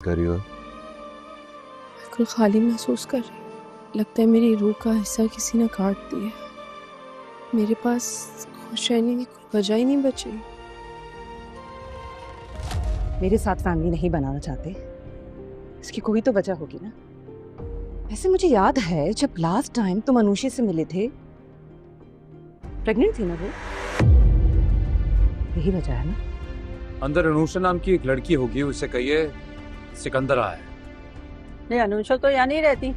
कर रही हो? बिल्कुल खाली महसूस कर रही हूँ। लगता है मेरी रूह का हिस्सा किसी ने काट दिया। मेरे पास खुश रहने की कोई वजह ही नहीं बची। मेरे साथ फैमिली नहीं बनाना चाहते, इसकी कोई तो वजह होगी ना। वैसे मुझे याद है जब लास्ट टाइम तुम अनुषी से मिले थे, प्रेग्नेंट थी ना वो? यही वजह है ना। अंदर अनुषा नाम की एक लड़की होगी, उसे कहिए सिकंदर आया है। नहीं, अनुषा तो यहाँ नहीं रहती।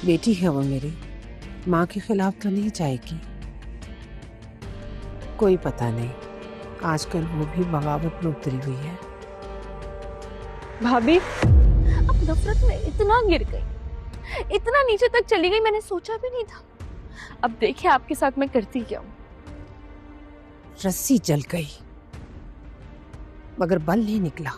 बेटी है वो मेरी, माँ के खिलाफ तो नहीं जाएगी। कोई पता नहीं, आजकल वो भी बगावत में उतरी हुई है। भाभी, अब नफरत में इतना गिर गई, इतना नीचे तक चली गई, मैंने सोचा भी नहीं था। अब देखिए आपके साथ मैं करती क्या हूँ। रस्सी जल गई मगर बल नहीं निकला।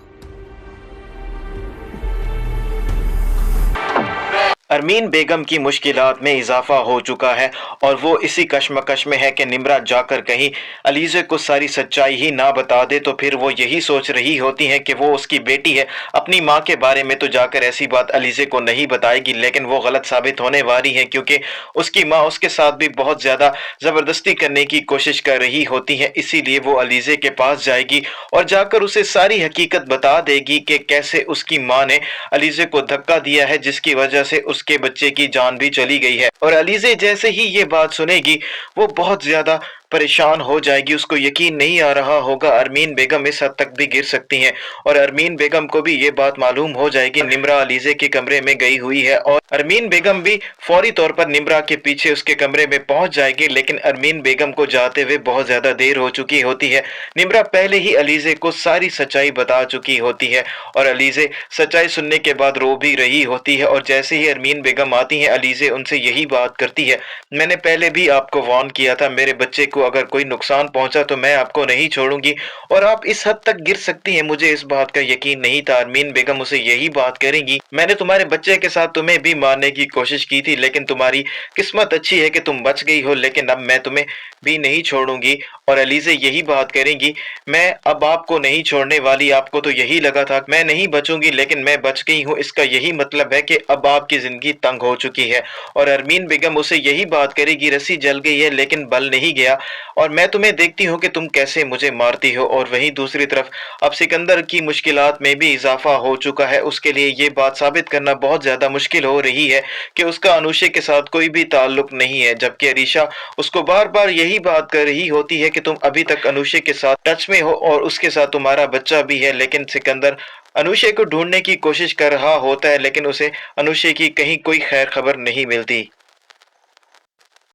अरमीन बेगम की मुश्किलात में इजाफा हो चुका है और वो इसी कश्मकश में है कि निम्रा जाकर कहीं अलीज़े को सारी सच्चाई ही ना बता दे तो फिर वो यही सोच रही होती है कि वो उसकी बेटी है। अपनी माँ के बारे में तो जाकर ऐसी बात अलीज़े को नहीं बताएगी, लेकिन वो गलत साबित होने वाली है क्योंकि उसकी माँ उसके साथ भी बहुत ज़्यादा ज़बरदस्ती करने की कोशिश कर रही होती है। इसीलिए वो अलीज़े के पास जाएगी और जाकर उसे सारी हकीकत बता देगी कि कैसे उसकी माँ ने अलीज़े को धक्का दिया है, जिसकी वजह से उसके बच्चे की जान भी चली गई है। और अलीज़े जैसे ही ये बात सुनेगी वो बहुत ज्यादा परेशान हो जाएगी। उसको यकीन नहीं आ रहा होगा अरमीन बेगम इस हद तक भी गिर सकती हैं। और अरमीन बेगम को भी ये बात मालूम हो जाएगी निम्रा अलीज़े के कमरे में गई हुई है और अरमीन बेगम भी फौरी तौर पर निम्रा के पीछे उसके कमरे में पहुंच जाएगी। लेकिन अरमीन बेगम को जाते हुए बहुत ज्यादा देर हो चुकी होती है। निम्रा पहले ही अलीज़े को सारी सच्चाई बता चुकी होती है और अलीज़े सच्चाई सुनने के बाद रो भी रही होती है। और जैसे ही अरमीन बेगम आती है अलीज़े उनसे यही बात करती है, मैंने पहले भी आपको वार्न किया था, मेरे बच्चे को अगर कोई नुकसान पहुंचा तो मैं आपको नहीं छोड़ूंगी और आप इस हद तक गिर सकती हैं, मुझे इस बात का यकीन नहीं था। अरमीन बेगम उसे यही बात करेंगी, मैंने तुम्हारे बच्चे के साथ तुम्हें भी मारने की कोशिश की थी लेकिन तुम्हारी किस्मत अच्छी है कि तुम बच गई हो, लेकिन अब मैं तुम्हें भी नहीं छोड़ूंगी। और अलीज़े यही बात करेंगी, मैं अब आपको नहीं छोड़ने वाली, आपको तो यही लगा था मैं नहीं बचूंगी लेकिन मैं बच गई हूँ, इसका यही मतलब है कि अब आपकी जिंदगी तंग हो चुकी है। और अरमीन बेगम उसे यही बात करेगी, रस्सी जल गई है लेकिन बल नहीं गया और मैं तुम्हें देखती हूँ कि तुम कैसे मुझे मारती हो। और वहीं दूसरी तरफ अब सिकंदर की मुश्किलात में भी इजाफा हो चुका है, उसके लिए ये बात साबित करना बहुत ज्यादा मुश्किल हो रही है कि उसका अनुषे के साथ कोई भी ताल्लुक नहीं है, जबकि अरीशा उसको बार बार यही बात कर रही होती है कि तुम अभी तक अनुषे के साथ टच में हो और उसके साथ तुम्हारा बच्चा भी है। लेकिन सिकंदर अनुषे को ढूंढने की कोशिश कर रहा होता है लेकिन उसे अनुषे की कहीं कोई खैर खबर नहीं मिलती।